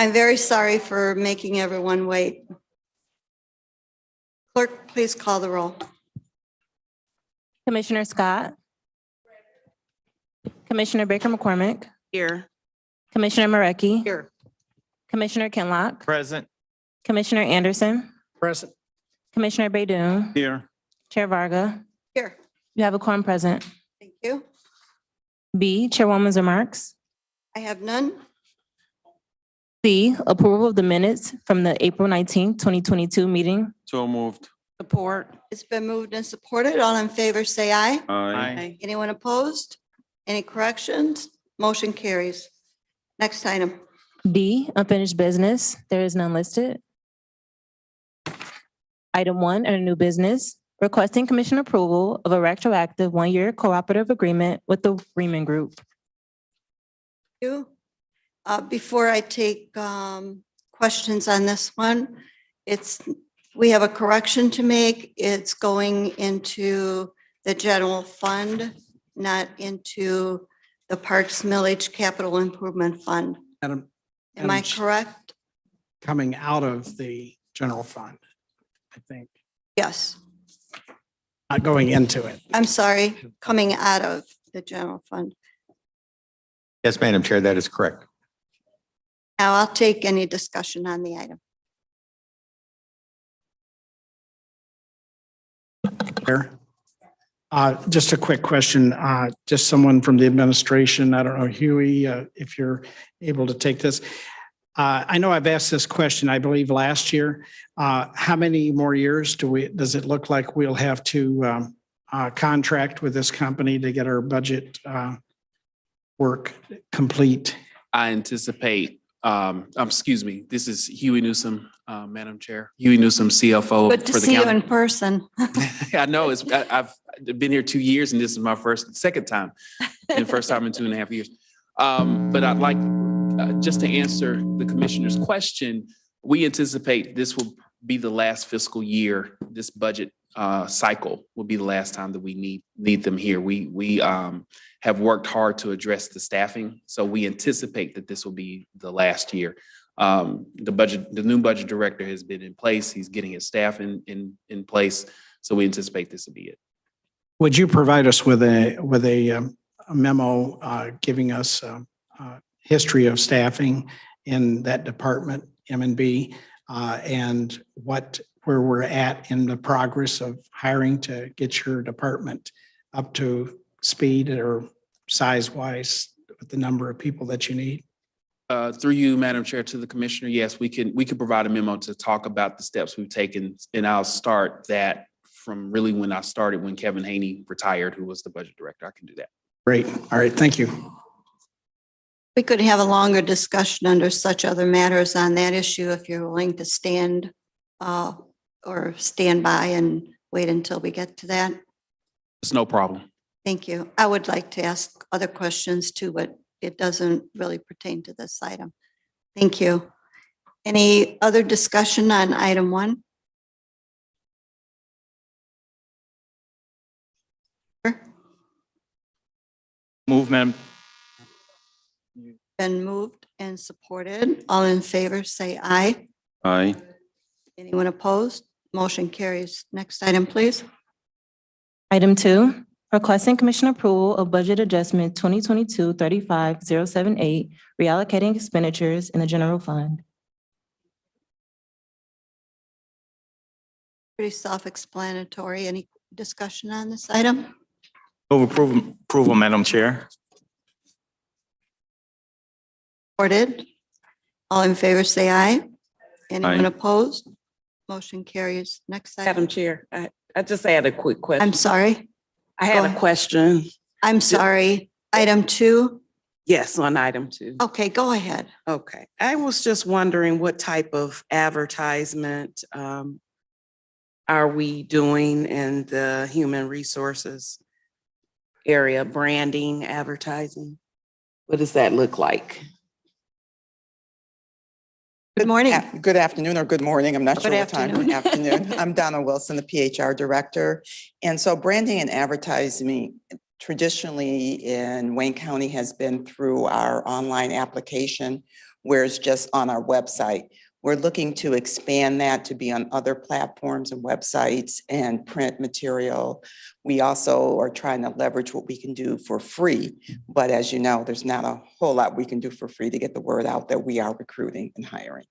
I'm very sorry for making everyone wait. Clerk, please call the roll. Commissioner Scott, Commissioner Baker McCormick, Here. Commissioner Marecki, Here. Commissioner Kinlock, Present. Commissioner Anderson, Present. Commissioner Baydoun, Here. Chair Varga. Here, You have a quorum present. thank you. B, Chairwoman's remarks. I have none. C, approval of the minutes from the April 19th, 2022 meeting. So moved. Support. It's been moved and supported. All in favor, say aye. Aye. Anyone opposed? Any corrections? Motion carries. Next item. D, unfinished business. There is none listed. Item 1, under new business, requesting commission approval of a retroactive 1-year cooperative agreement with the Freeman Group. You. Before I take questions on this one, we have a correction to make. It's going into the general fund, not into the Parks Millage Capital Improvement Fund. Madam, Am I Madam Ch- correct? coming out of the general fund, I think, Yes. not going into it. I'm sorry, coming out of the general fund. Yes, Madam Chair, that is correct. Now I'll take any discussion on the item. Chair. Just a quick question, just someone from the administration, I don't know, Huey, if you're able to take this. I know I've asked this question, I believe, last year. How many more years does it look like we'll have to contract with this company to get our budget work complete? I anticipate, excuse me, this is Huey Newsome, Madam Chair. Huey Newsome, CFO Good to for the see you county. in person. I know, I've been here 2 years and this is my second time, and first time in 2.5 years. But I'd like, just to answer the commissioner's question, we anticipate this will be the last fiscal year, this budget cycle will be the last time that we need them here. We have worked hard to address the staffing, so we anticipate that this will be the last year. The new budget director has been in place. He's getting his staff in place, so we anticipate this will be it. Would you provide us with a memo giving us history of staffing in that department, M&B, and where we're at in the progress of hiring to get your department up to speed or size-wise with the number of people that you need? Through you, Madam Chair, to the commissioner, yes, we can provide a memo to talk about the steps we've taken, and I'll start that from really when I started, when Kevin Haney retired, who was the budget director. I can do that. Great. All right. Thank you. We could have a longer discussion under such other matters on that issue if you're willing to stand or stand by and wait until we get to that. It's no problem. Thank you. I would like to ask other questions too, but it doesn't really pertain to this item. Thank you. Any other discussion on item 1? Move, Madam. Been moved and supported. All in favor, say aye. Aye. Anyone opposed? Motion carries. Next item, please. Item 2, requesting commission approval of budget adjustment 2022-35078, reallocating expenditures in the general fund. Pretty self-explanatory. Any discussion on this item? Move approval, Madam Chair. Supported. All in favor, say aye. Anyone Aye. opposed? Motion carries. Next Madam item. Chair, I just had a quick question. I'm sorry. I had go a ahead. question. I'm sorry. Item 2. Yes, on item 2. Okay, go ahead. Okay. I was just wondering what type of advertisement are we doing in the human resources area, branding, advertising? What does that look like? Good morning. Good afternoon or good morning. I'm not Good sure what time. Good afternoon. I'm Donna Wilson, the PHR director. And so branding and advertising traditionally in Wayne County has been through our online application, where it's just on our website. We're looking to expand that to be on other platforms and websites and print material. We also are trying to leverage what we can do for free. But as you know, there's not a whole lot we can do for free to get the word out that we are recruiting and hiring.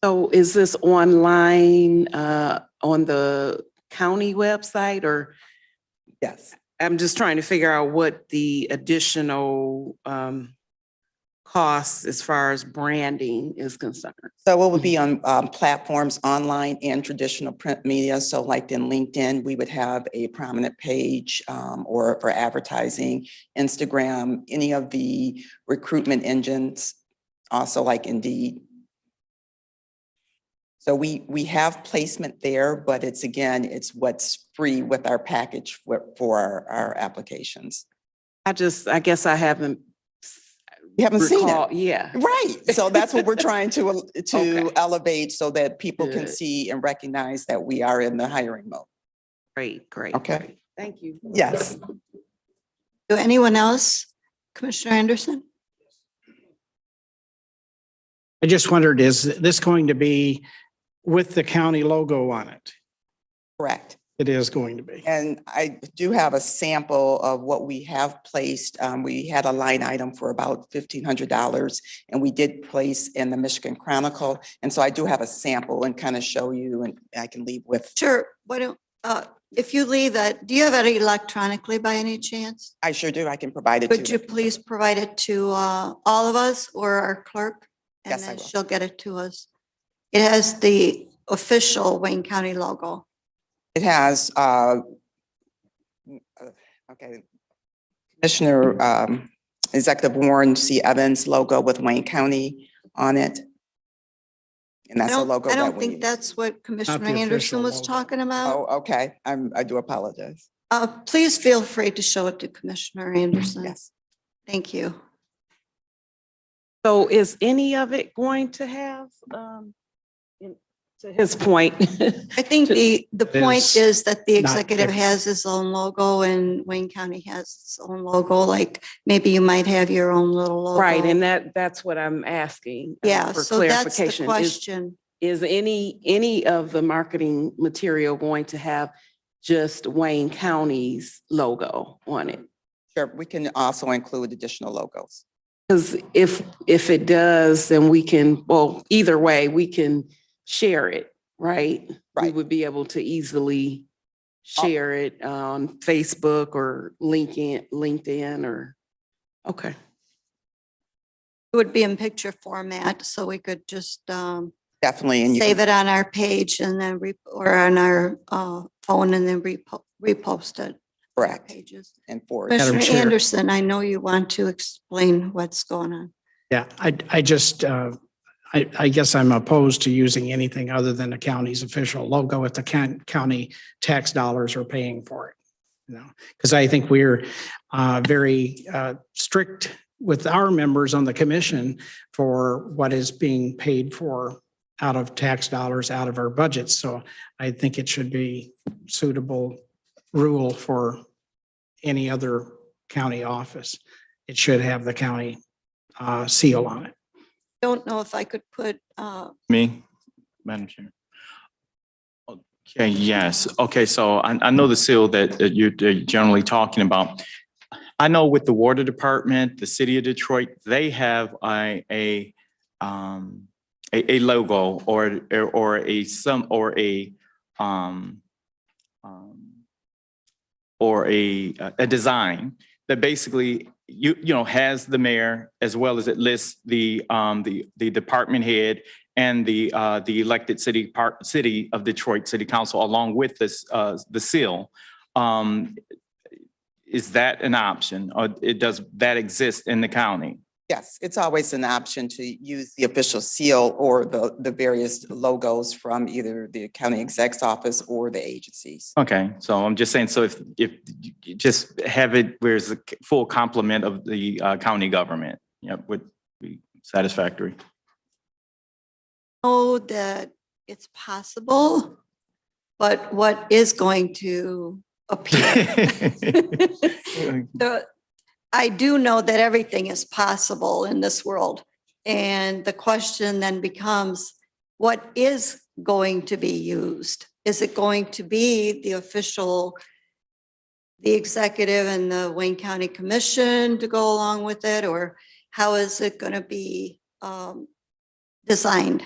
So is this online on the county website, or Yes. I'm just trying to figure out what the additional costs as far as branding is concerned. So it would be on platforms online and traditional print media. So like in LinkedIn, we would have a prominent page or for advertising, Instagram, any of the recruitment engines, also like Indeed. So we have placement there, but it's again, it's what's free with our package for our applications. I guess I haven't You haven't seen it. recalled. Yeah, Right. So that's what we're trying to Okay. elevate so that people can Good. see and recognize that we are in the hiring mode. great. Okay. Great. Thank you. Yes. Do anyone else? Commissioner Anderson? I just wondered, is this going to be with the county logo on it? Correct. It is going to be. And I do have a sample of what we have placed. We had a line item for about $1,500 and we did place in the Michigan Chronicle. And so I do have a sample and kind of show you, and I can leave with, Sure. Why don't, if you leave that, do you have it electronically by any chance? I sure do. I can provide it to you. Could you please provide it to all of us or our clerk? And Yes, I then will. she'll get it to us. It has the official Wayne County logo. It has, okay, Commissioner Executive Warren C. Evans logo with Wayne County on it. And that's the logo I that don't we think use. that's what Commissioner official Anderson was logo. talking about. Oh, okay. I do apologize. Please feel free to show it to Commissioner Anderson. Yes. Thank you. So is any of it going to have, to his point? I think the point is is that the not executive picked. has his own logo and Wayne County has its own logo. Like maybe you might have your own little logo. Right, and that's what I'm asking. Yeah, For so that's the clarification. question. Is any of the marketing material going to have just Wayne County's logo on it? Sure. We can also include additional logos. Because if it does, then we can, well, either way, we can share it, right? We Right. would be able to easily share it on Facebook or LinkedIn or, okay. It would be in picture format, so we could just Definitely. And you save can, it on our page and then or on our phone and then repost it. on our correct. Pages. And forward. Madam Commissioner Chair. Anderson, I know you want to explain what's going on. Yeah, I just, I guess I'm opposed to using anything other than the county's official logo if the county tax dollars are paying for it. You know, because I think we're very strict with our members on the commission for what is being paid for out of tax dollars, out of our budgets. So I think it should be suitable rule for any other county office. It should have the county seal on it. Don't know if I could put, Me, Madam Chair. Okay, yes. Okay, so I know the seal that you're generally talking about. I know with the water department, the city of Detroit, they have a logo or a design that basically has the mayor as well as it lists the department head and the elected city of Detroit City Council along with this the seal. Is that an option, or does that exist in the county? Yes, it's always an option to use the official seal or the various logos from either the county exec's office or the agencies. Okay, so I'm just saying, so if you just have it where it's a full complement of the county government, would be satisfactory. know that it's possible, but what is going to appear. I do know that everything is possible in this world. And the question then becomes, what is going to be used? Is it going to be the official, the executive and the Wayne County Commission to go along with it? Or how is it going to be designed?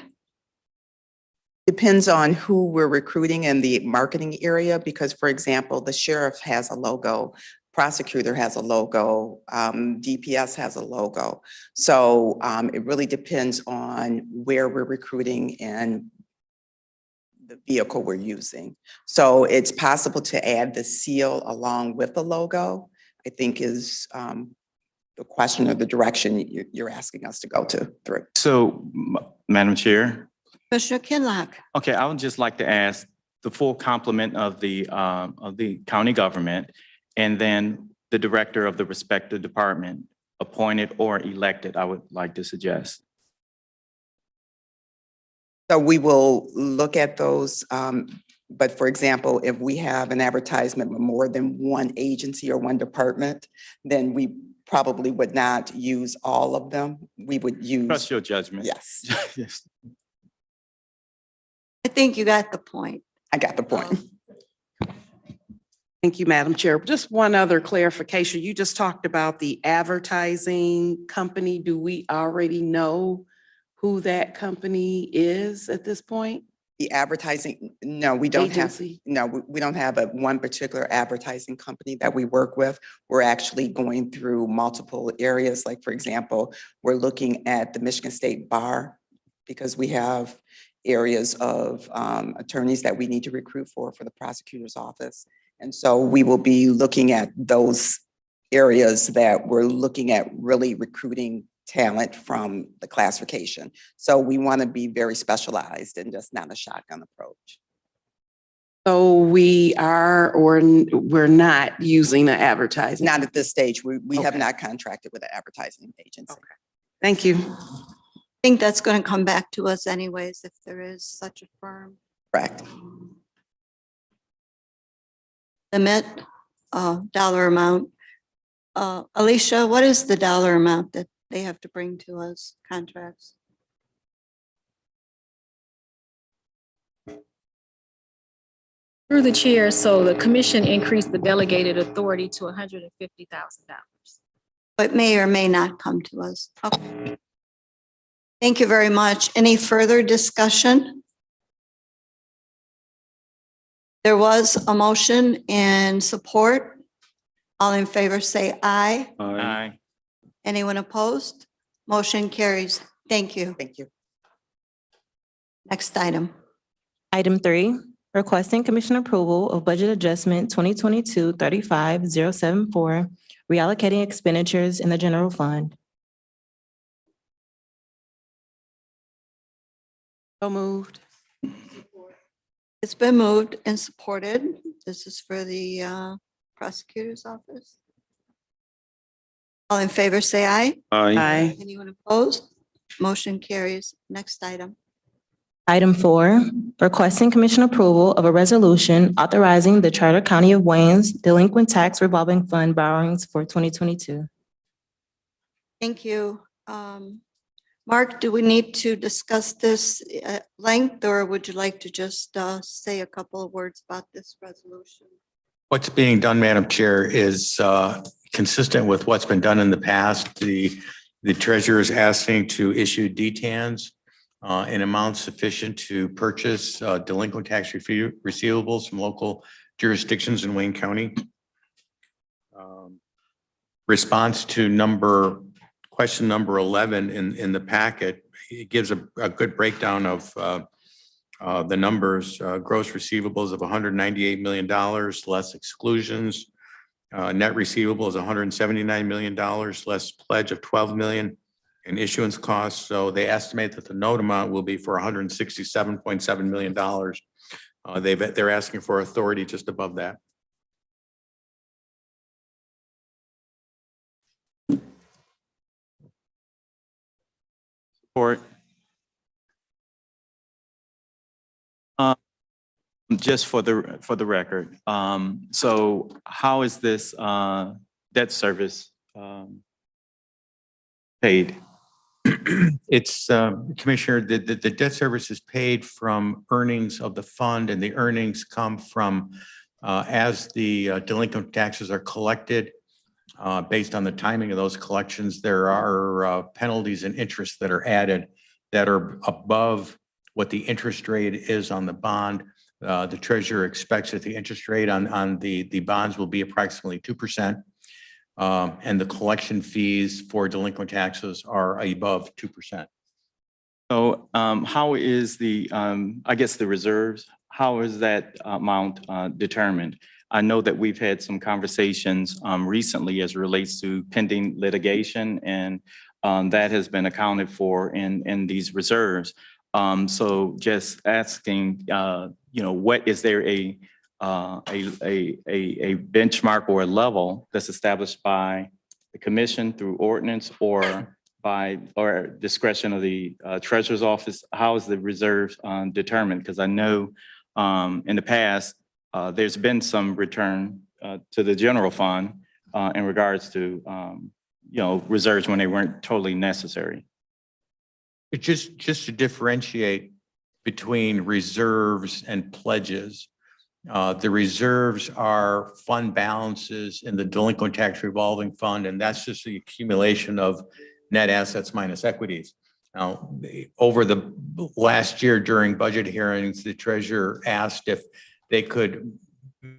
Depends on who we're recruiting in the marketing area, because for example, the sheriff has a logo, prosecutor has a logo, DPS has a logo. So it really depends on where we're recruiting and the vehicle we're using. So it's possible to add the seal along with the logo, I think is the question or the direction you're asking us to go through. So, Madam Chair, Commissioner Kinlock. okay, I would just like to ask the full complement of the county government and then the director of the respective department, appointed or elected, I would like to suggest. So we will look at those, but for example, if we have an advertisement with more than one agency or one department, then we probably would not use all of them. We would use. Trust your judgment. Yes, Yes. I think you got the point. I got the point. Thank you, Madam Chair. Just one other clarification. You just talked about the advertising company. Do we already know who that company is at this point? The advertising, no, we don't have. Agency? No, we don't have one particular advertising company that we work with. We're actually going through multiple areas. Like, for example, we're looking at the Michigan State Bar because we have areas of attorneys that we need to recruit for the prosecutor's office. And so we will be looking at those areas that we're looking at really recruiting talent from the classification. So we want to be very specialized and just not a shotgun approach. So we are or we're not using the advertising? Not at this stage. We have Okay. not contracted with an advertising agency. Thank you. I think that's going to come back to us anyways, if there is such a firm. Correct. Limit, dollar amount. Alicia, what is the dollar amount that they have to bring to us, contracts? Through the chair, so the commission increased the delegated authority to $150,000. But may or may not come to us. Okay. Thank you very much. Any further discussion? There was a motion and support. All in favor, say aye. Aye. Anyone opposed? Motion carries. Thank you. Thank you. Next item. Item 3, requesting commission approval of budget adjustment 2022-35074, reallocating expenditures in the general fund. So moved. It's been moved and supported. This is for the prosecutor's office. All in favor, say aye. Aye. Anyone opposed? Motion carries. Next item. Item 4, requesting commission approval of a resolution authorizing the Charter County of Wayne's delinquent tax revolving fund borrowings for 2022. Thank you. Mark, do we need to discuss this at length, or would you like to just say a couple of words about this resolution? What's being done, Madam Chair, is consistent with what's been done in the past. The treasurer is asking to issue DTANs in amounts sufficient to purchase delinquent tax receivables from local jurisdictions in Wayne County. Response to question number 11 in the packet, it gives a good breakdown of the numbers. Gross receivables of $198 million, less exclusions. Net receivable is $179 million, less pledge of $12 million in issuance costs. So they estimate that the note amount will be for $167.7 million. They're asking for authority just above that. Support. Just for the record, so how is this debt service paid? It's, Commissioner, the debt service is paid from earnings of the fund, and the earnings come from, as the delinquent taxes are collected, based on the timing of those collections, there are penalties and interest that are added that are above what the interest rate is on the bond. The treasurer expects that the interest rate on the bonds will be approximately 2%. And the collection fees for delinquent taxes are above 2%. So how is the, I guess the reserves, how is that amount determined? I know that we've had some conversations recently as it relates to pending litigation, and that has been accounted for in these reserves. So just asking, what is there a benchmark or a level that's established by the commission through ordinance or discretion of the treasurer's office? How is the reserve determined? Because I know in the past, there's been some return to the general fund in regards to, reserves when they weren't totally necessary. It's just to differentiate between reserves and pledges. The reserves are fund balances in the delinquent tax revolving fund, and that's just the accumulation of net assets minus equities. Now, over the last year during budget hearings, the treasurer asked if they could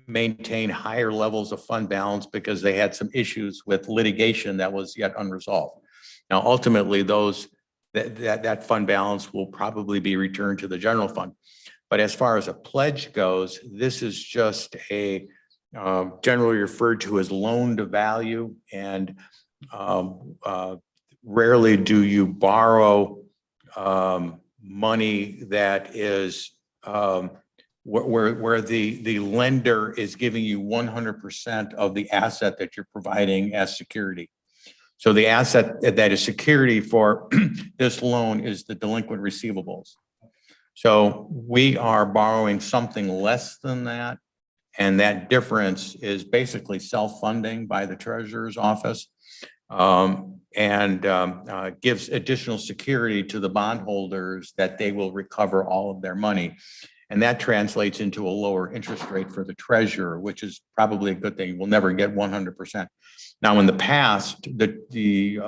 maintain higher levels of fund balance because they had some issues with litigation that was yet unresolved. Now, ultimately, that fund balance will probably be returned to the general fund. But as far as a pledge goes, this is just a generally referred to as loan to value, and rarely do you borrow money that is where the lender is giving you 100% of the asset that you're providing as security. So the asset that is security for this loan is the delinquent receivables. So we are borrowing something less than that. And that difference is basically self-funding by the treasurer's office, and gives additional security to the bondholders that they will recover all of their money. And that translates into a lower interest rate for the treasurer, which is probably a good thing. We'll never get 100%. Now, in the past, the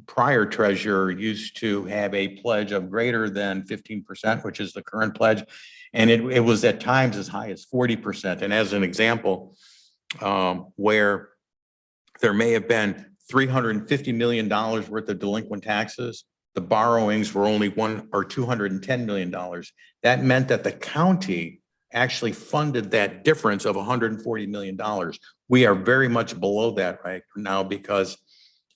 prior treasurer used to have a pledge of greater than 15%, which is the current pledge. And it was at times as high as 40%. And as an example, where there may have been $350 million worth of delinquent taxes, the borrowings were only $100 or $210 million. That meant that the county actually funded that difference of $140 million. We are very much below that right now because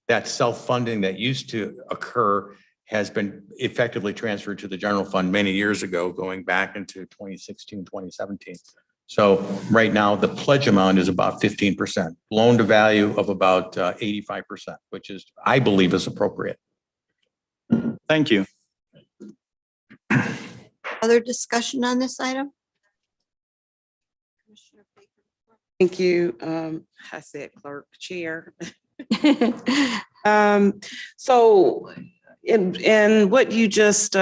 that self-funding that used to occur has been effectively transferred to the general fund many years ago, going back into 2016, 2017. So right now, the pledge amount is about 15%, loan to value of about 85%, which is, I believe, is appropriate. Thank you. Other discussion on this item? Commissioner Baker. Thank you. I said clerk, chair. So in what you just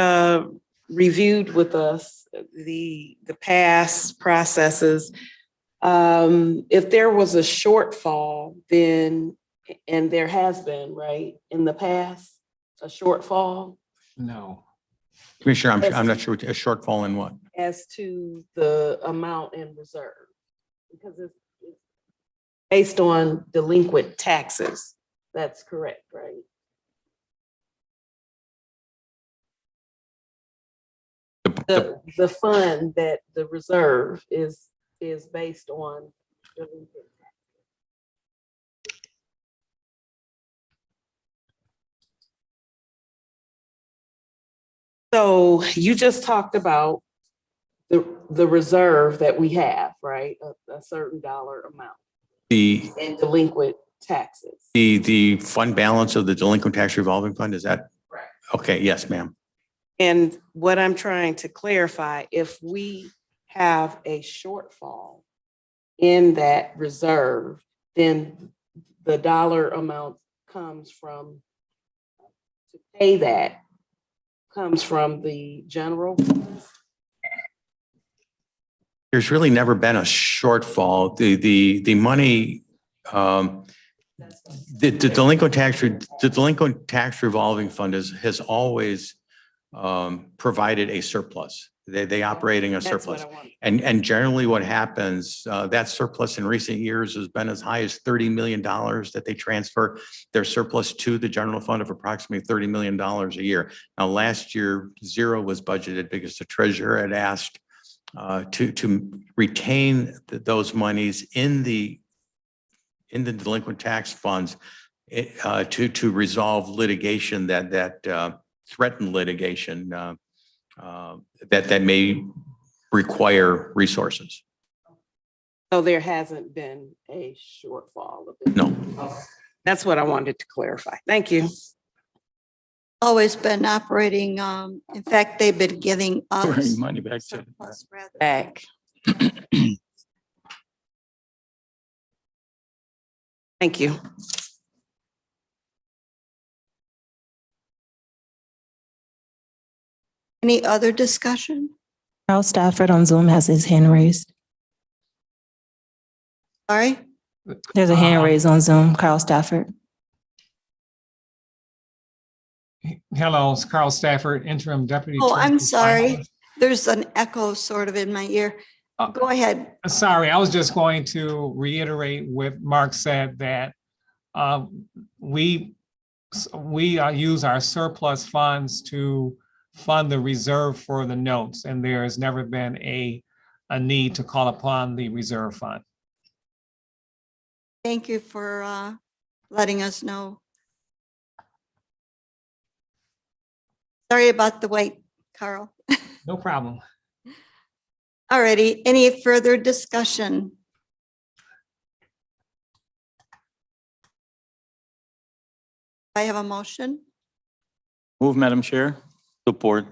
reviewed with us, the past processes, if there was a shortfall, then, and there has been, right, in the past, a shortfall? No. Commissioner, I'm not sure what a shortfall in what. As to the amount in reserve, because it's based on delinquent taxes. That's correct, right? The fund that the reserve is based on delinquent taxes. So you just talked about the reserve that we have, right? A certain dollar amount in delinquent taxes. The fund balance of the delinquent tax revolving fund, is that? Right. Okay, yes, ma'am. And what I'm trying to clarify, if we have a shortfall in that reserve, then the dollar amount comes from, to pay that, comes from the general. There's really never been a shortfall. The money, the delinquent tax revolving fund has always provided a surplus. They operating a That's what surplus. I want. And generally what happens, that surplus in recent years has been as high as $30 million that they transfer their surplus to the general fund of approximately $30 million a year. Now, last year, zero was budgeted because the treasurer had asked to retain those monies in the delinquent tax funds to resolve litigation that threatened litigation that may require resources. So there hasn't been a shortfall of it. No. That's what I wanted to clarify. Thank you. Always been operating, in fact, they've been giving us Bring money back to. surplus rather. Back. Thank you. Any other discussion? Carl Stafford on Zoom has his hand raised. Sorry, There's a hand raised on Zoom, Carl Stafford. Hello, it's Carl Stafford, interim deputy. oh, I'm treasurer. sorry. There's an echo sort of in my ear. Go ahead. Sorry, I was just going to reiterate what Mark said, that we use our surplus funds to fund the reserve for the notes, and there has never been a need to call upon the reserve fund. Thank you for letting us know. Sorry about the wait, Carl. No problem. Alrighty, any further discussion? I have a motion. Move, Madam Chair. Support.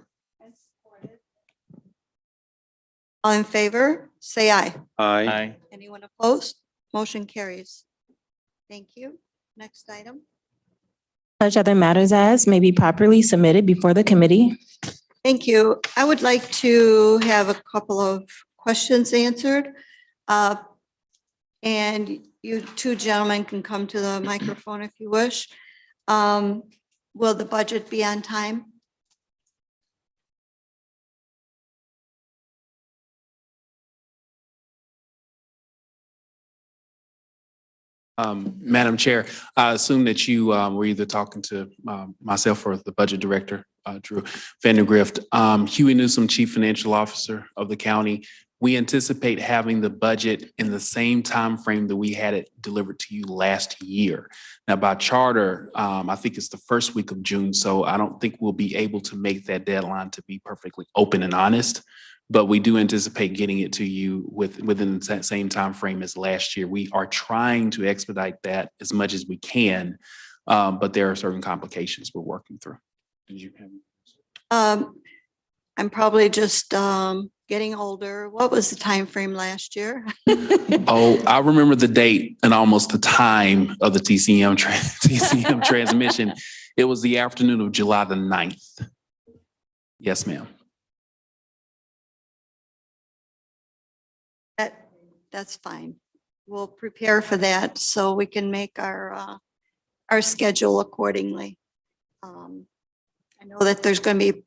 All in favor, say aye. Aye. Anyone opposed? Motion carries. Thank you. Next item. Such other matters as may be properly submitted before the committee. Thank you. I would like to have a couple of questions answered. And you two gentlemen can come to the microphone if you wish. Will the budget be on time? Madam Chair, I assume that you were either talking to myself or the budget director, Drew Vandergrift. Huey Newsome, Chief Financial Officer of the county. We anticipate having the budget in the same time frame that we had it delivered to you last year. Now, by charter, I think it's the first week of June, so I don't think we'll be able to make that deadline, to be perfectly open and honest. But we do anticipate getting it to you within the same time frame as last year. We are trying to expedite that as much as we can, but there are certain complications we're working through. Did you have? I'm probably just getting older. What was the time frame last year? Oh, I remember the date and almost the time of the TCM transmission. It was the afternoon of July the 9th. Yes, ma'am. That's fine. We'll prepare for that so we can make our schedule accordingly. I know that there's going to be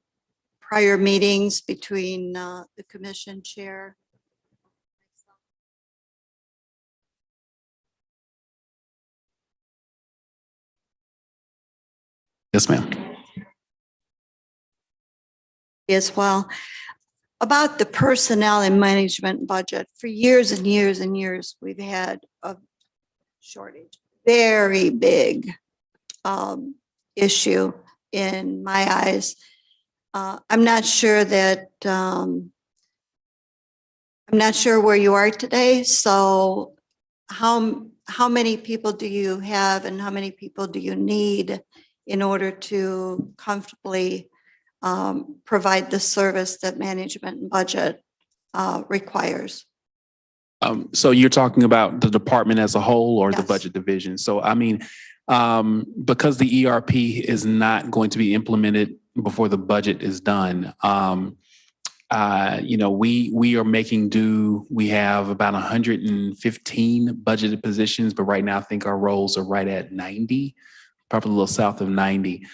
prior meetings between the commission chair. Yes, ma'am. As well. About the personnel and management budget, for years and years and years, we've had a shortage, very big issue in my eyes. I'm not sure that, I'm not sure where you are today. So how many people do you have and how many people do you need in order to comfortably provide the service that management and budget requires. So you're talking about the department as a whole or the Yes. budget division? So I mean, because the ERP is not going to be implemented before the budget is done, you know, we are making do. We have about 115 budgeted positions, but right now I think our roles are right at 90, probably a little south of 90.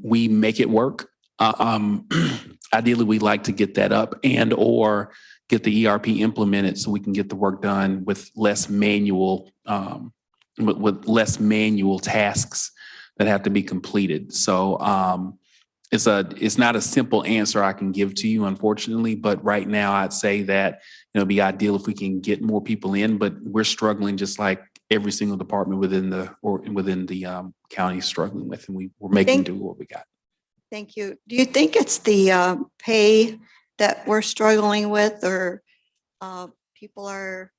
We make it work. Ideally, we'd like to get that up or get the ERP implemented so we can get the work done with less manual, with less manual tasks that have to be completed. So it's not a simple answer I can give to you, unfortunately, but right now I'd say that it'd be ideal if we can get more people in, but we're struggling just like every single department within the county is struggling with, and we're making do what we got. Thank you. Do you think it's the pay that we're struggling with, or people are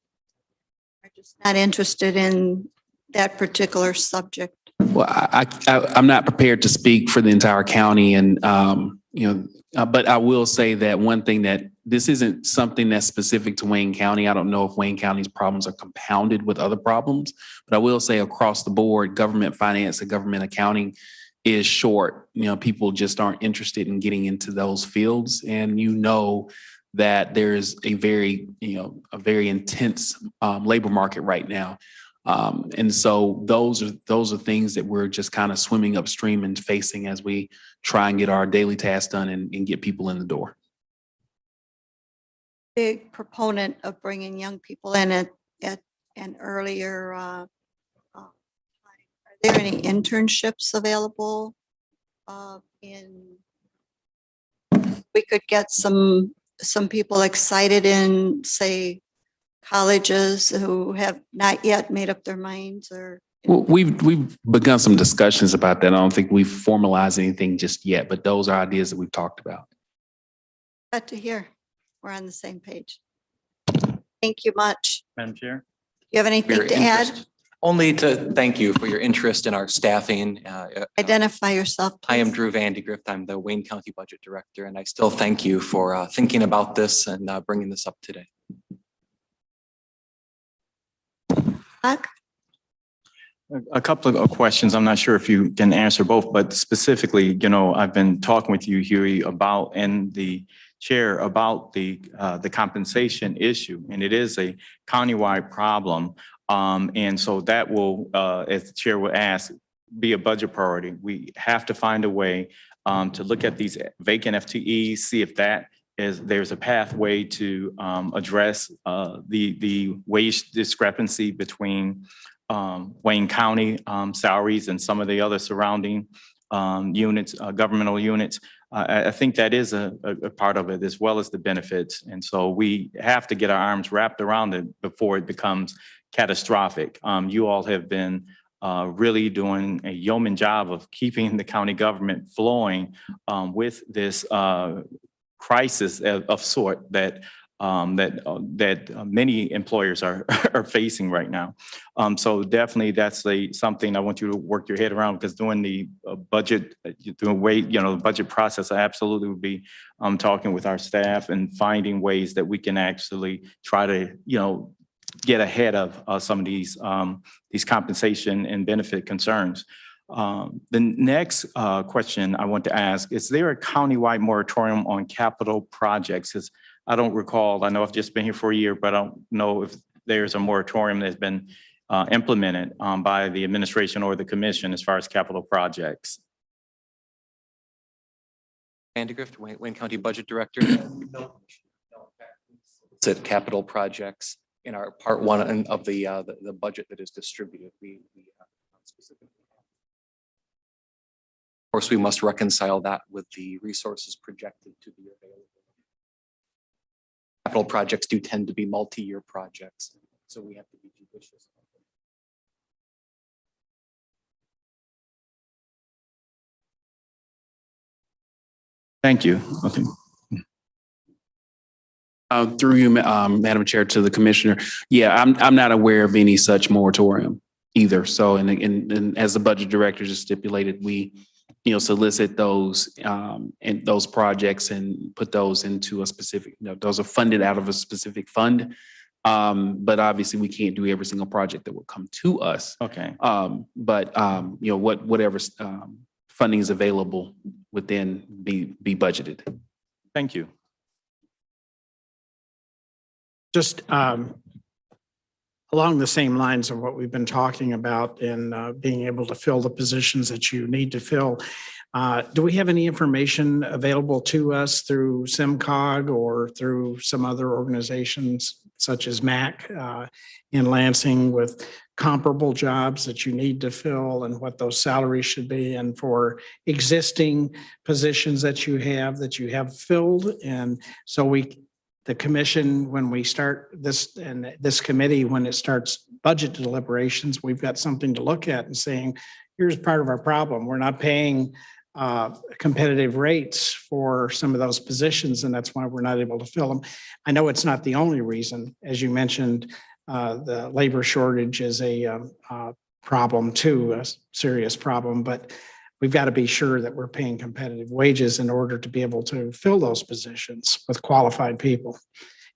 just not interested in that particular subject? Well, I'm not prepared to speak for the entire county, and but I will say that one thing, that this isn't something that's specific to Wayne County. I don't know if Wayne County's problems are compounded with other problems, but I will say across the board, government finance and government accounting is short. You know, people just aren't interested in getting into those fields, and that there's a very intense labor market right now. And so those are things that we're just kind of swimming upstream and facing as we try and get our daily tasks done and get people in the door. Big proponent of bringing young people in at an earlier time. Are there any internships available? We could get some people excited in, say, colleges who have not yet made up their minds, or. Well, we've begun some discussions about that. I don't think we've formalized anything just yet, but those are ideas that we've talked about. Glad to hear we're on the same page. Thank you much. Madam Chair? Do you have anything to add? Only to thank you for your interest in our staffing. Identify yourself, I am please. Drew Vandigrift. I'm the Wayne County Budget Director, and I still thank you for thinking about this and bringing this up today. Mark? A couple of questions. I'm not sure if you can answer both, but specifically, I've been talking with you, Huey, and the chair about the compensation issue, and it is a countywide problem. And so that will, as the chair will ask, be a budget priority. We have to find a way to look at these vacant FTEs, see if there's a pathway to address the wage discrepancy between Wayne County salaries and some of the other surrounding units, governmental units. I think that is a part of it, as well as the benefits. And so we have to get our arms wrapped around it before it becomes catastrophic. You all have been really doing a yeoman job of keeping the county government flowing with this crisis of sort that many employers are facing right now. So definitely that's something I want you to work your head around, because during the budget, the budget process, I absolutely would be talking with our staff and finding ways that we can actually try to, get ahead of some of these compensation and benefit concerns. The next question I want to ask, is there a countywide moratorium on capital projects? I don't recall, I know I've just been here for a year, but I don't know if there's a moratorium that's been implemented by the administration or the commission as far as capital projects. Vandigrift, Wayne County Budget Director. It's at capital projects in our part one of the budget that is distributed. We specifically. Of course, we must reconcile that with the resources projected to be available. Capital projects do tend to be multi-year projects, so we have to be judicious. Thank you. Okay. Through you, Madam Chair, to the Commissioner. Yeah, I'm not aware of any such moratorium either. So, and as the Budget Director just stipulated, we solicit those and those projects and put those into a specific, those are funded out of a specific fund. But obviously we can't do every single project that will come to us. Okay. Whatever funding is available would then be budgeted. Thank you. Just along the same lines of what we've been talking about in being able to fill the positions that you need to fill, do we have any information available to us through SIMCOG or through some other organizations such as MAC in Lansing with comparable jobs that you need to fill and what those salaries should be, and for existing positions that you have filled? And so the commission, when we start this, and this committee, when it starts budget deliberations, we've got something to look at and saying, here's part of our problem. We're not paying competitive rates for some of those positions, and that's why we're not able to fill them. I know it's not the only reason. As you mentioned, the labor shortage is a problem too, a serious problem, but we've got to be sure that we're paying competitive wages in order to be able to fill those positions with qualified people.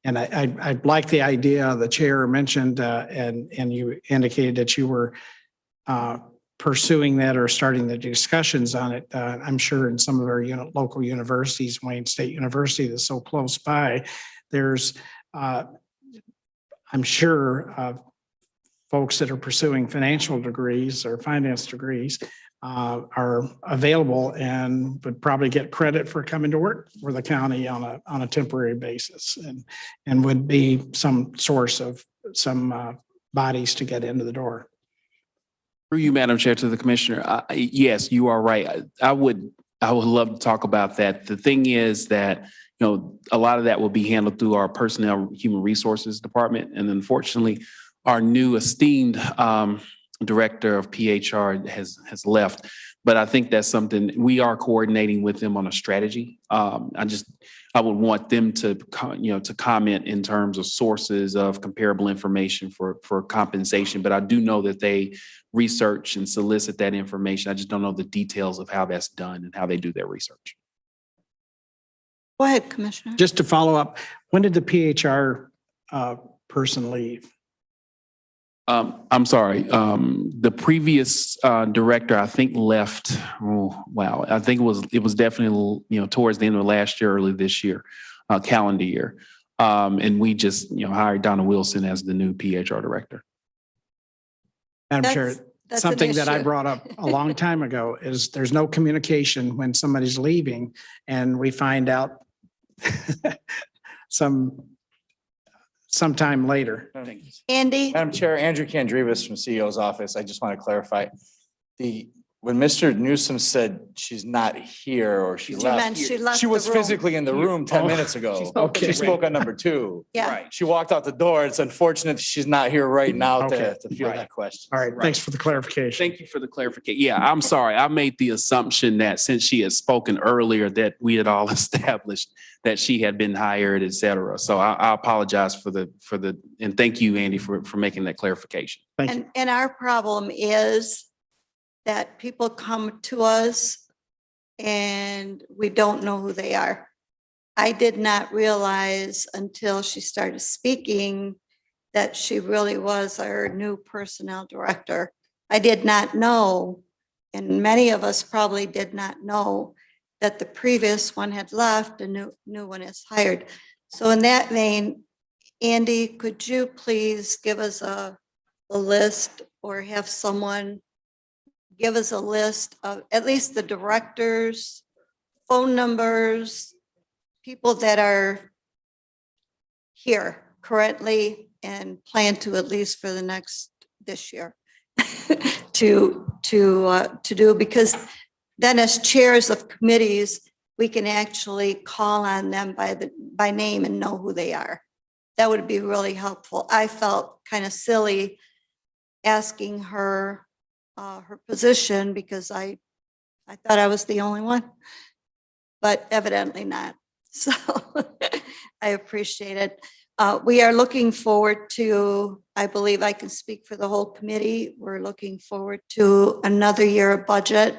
And I like the idea the chair mentioned, and you indicated that you were pursuing that or starting the discussions on it. I'm sure in some of our local universities, Wayne State University that's so close by, there's, I'm sure, folks that are pursuing financial degrees or finance degrees are available and would probably get credit for coming to work for the county on a temporary basis, and would be some source of some bodies to get into the door. Through you, Madam Chair, to the Commissioner, yes, you are right. I would love to talk about that. The thing is that, a lot of that will be handled through our Personnel Human Resources Department. And unfortunately, our new esteemed Director of PHR has left. But I think that's something we are coordinating with them on a strategy. I would want them to comment in terms of sources of comparable information for compensation. But I do know that they research and solicit that information. I just don't know the details of how that's done and how they do their research. Go ahead, Commissioner. Just to follow up, when did the PHR person leave? I'm sorry. The previous director, I think, left. Oh, wow. I think it was definitely towards the end of last year, early this year, calendar year, and we just hired Donna Wilson as the new PHR director. Madam Chair, That's an something that I issue. brought up a long time ago is there's no communication when somebody's leaving, and we find out sometime later. Andy? Madam Chair, Andrew Kandrivas from CEO's office. I just want to clarify when Mr. Newsom said she's not here or she You meant left, she left she was the room. physically in the room 10 minutes ago. Okay. She spoke on number 2. Yeah. She walked out the door. It's unfortunate she's not here right now Okay. to field that question. All right, thanks for the clarification. Thank you for the clarification. Yeah, I'm sorry. I made the assumption that since she had spoken earlier that we had all established that she had been hired, et cetera. So I apologize for the, and thank you, Andy, for making that clarification. Thank you. And our problem is that people come to us and we don't know who they are. I did not realize until she started speaking that she really was our new personnel director. I did not know, and many of us probably did not know, that the previous one had left and new one is hired. So in that vein, Andy, could you please give us a list, or have someone give us a list of at least the directors, phone numbers, people that are here currently and plan to, at least for this year, to do, because then as chairs of committees, we can actually call on them by name and know who they are. That would be really helpful. I felt kind of silly asking her her position because I thought I was the only one, but evidently not. So I appreciate it. We are looking forward to, I believe I can speak for the whole committee. We're looking forward to another year of budget.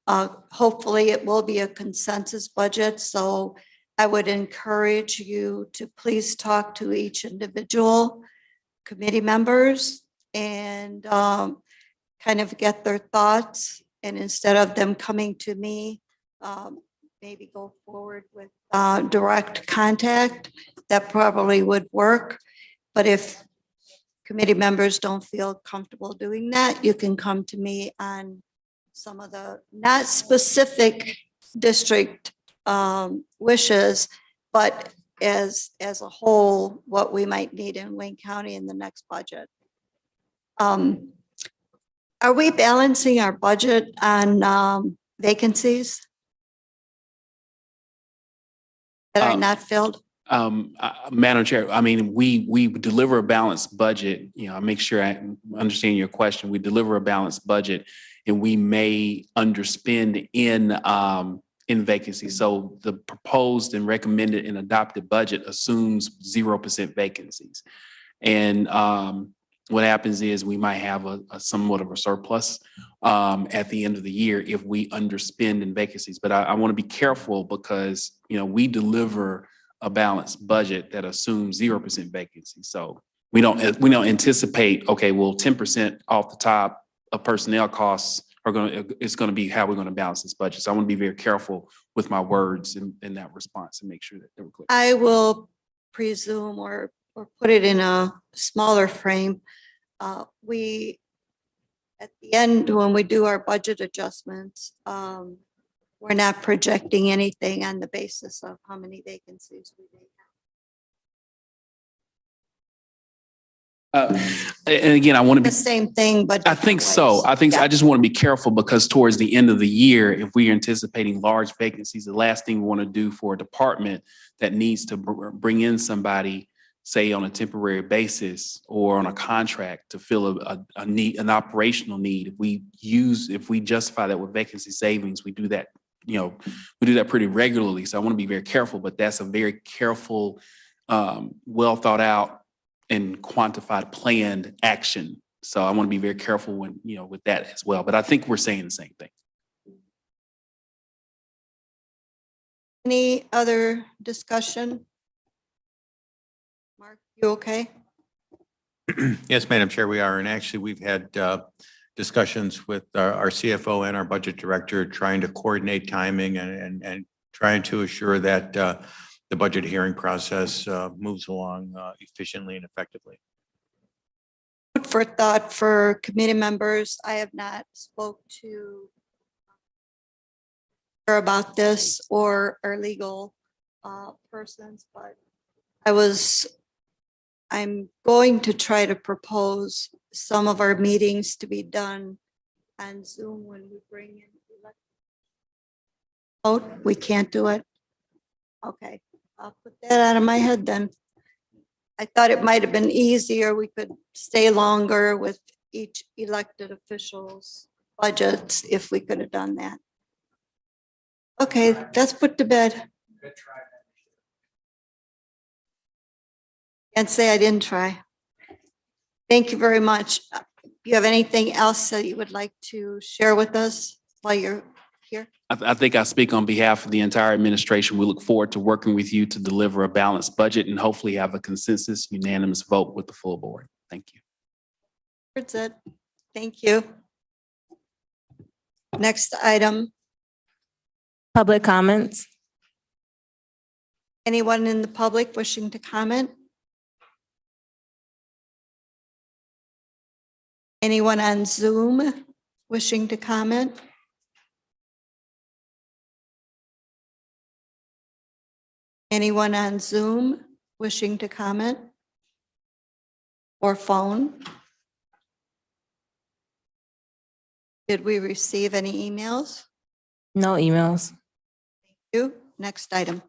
Hopefully it will be a consensus budget, so I would encourage you to please talk to each individual committee members and kind of get their thoughts. And instead of them coming to me, maybe go forward with direct contact. That probably would work. But if committee members don't feel comfortable doing that, you can come to me on some of the not specific district wishes, but as a whole, what we might need in Wayne County in the next budget. Are we balancing our budget on vacancies that are not filled? Madam Chair, I mean, we deliver a balanced budget, you know, I make sure I understand your question. We deliver a balanced budget and we may underspend in vacancies. So the proposed and recommended and adopted budget assumes 0% vacancies. And what happens is we might have a somewhat of a surplus at the end of the year if we underspend in vacancies. But I want to be careful because, you know, we deliver a balanced budget that assumes 0% vacancy. So we don't anticipate, okay, well, 10% off the top of personnel costs it's going to be how we're going to balance this budget. So I want to be very careful with my words in that response and make sure that they're clear. I will presume or put it in a smaller frame. We, at the end, when we do our budget adjustments, we're not projecting anything on the basis of how many vacancies we may have. And again, I want to be the same thing, but I think so. I think so. I just want to be careful because towards the end of the year, if we are anticipating large vacancies, the last thing we want to do for a department that needs to bring in somebody, say on a temporary basis or on a contract to fill a need, an operational need. If we justify that with vacancy savings, we do that, you know, we do that pretty regularly. So I want to be very careful, but that's a very careful, well thought out and quantified planned action. So I want to be very careful when, you know, with that as well. But I think we're saying the same thing. Any other discussion? Mark, you okay? Yes, Madam Chair, we are. And actually, we've had discussions with our CFO and our budget director trying to coordinate timing and trying to assure that the budget hearing process moves along efficiently and effectively. Food for thought for committee members. I have not spoke to her about this or our legal persons, but I'm going to try to propose some of our meetings to be done on Zoom when we bring in. Oh, we can't do it. Okay, I'll put that out of my head then. I thought it might have been easier. We could stay longer with each elected official's budgets if we could have done that. Okay, that's put to bed. Can't say I didn't try. Thank you very much. Do you have anything else that you would like to share with us while you're here? I think I speak on behalf of the entire administration. We look forward to working with you to deliver a balanced budget and hopefully have a consensus unanimous vote with the full board. Thank you. That's it. Thank you. Next item. Public comments. Anyone in the public wishing to comment? Anyone on Zoom wishing to comment? Anyone on Zoom wishing to comment? Or phone? Did we receive any emails? No emails. Thank you. Next item.